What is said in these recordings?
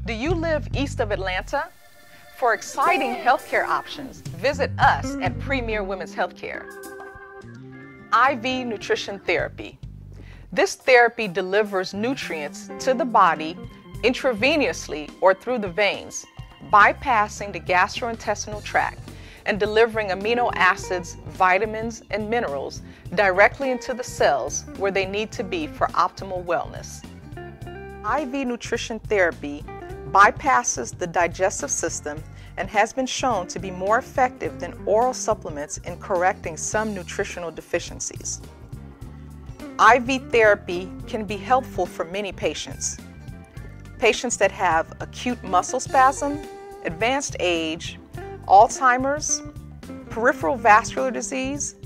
Do you live east of Atlanta? For exciting healthcare options, visit us at Premier Women's Healthcare. IV nutrition therapy. This therapy delivers nutrients to the body intravenously or through the veins, bypassing the gastrointestinal tract and delivering amino acids, vitamins, and minerals directly into the cells where they need to be for optimal wellness. IV nutrition therapy bypasses the digestive system and has been shown to be more effective than oral supplements in correcting some nutritional deficiencies. IV therapy can be helpful for many patients. Patients that have acute muscle spasm, advanced age, Alzheimer's, peripheral vascular disease,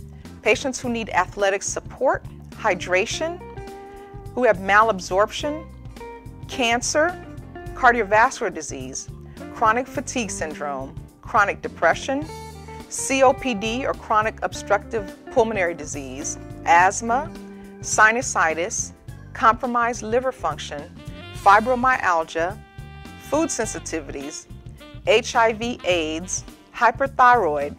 patients who need athletic support, hydration, who have malabsorption, cancer, cardiovascular disease, chronic fatigue syndrome, chronic depression, COPD or chronic obstructive pulmonary disease, asthma, sinusitis, compromised liver function, fibromyalgia, food sensitivities, HIV/AIDS, hyperthyroid,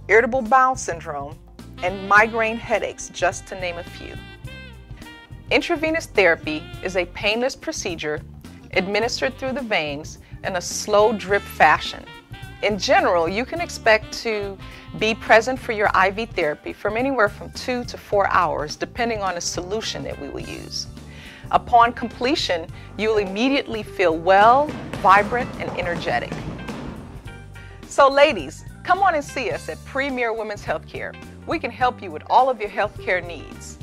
irritable bowel syndrome, and migraine headaches, just to name a few. Intravenous therapy is a painless procedure administered through the veins in a slow drip fashion. In general, you can expect to be present for your IV therapy from anywhere from 2 to 4 hours, depending on the solution that we will use. Upon completion, you'll immediately feel well, vibrant, and energetic. So ladies, come on and see us at Premier Women's Healthcare. We can help you with all of your healthcare needs.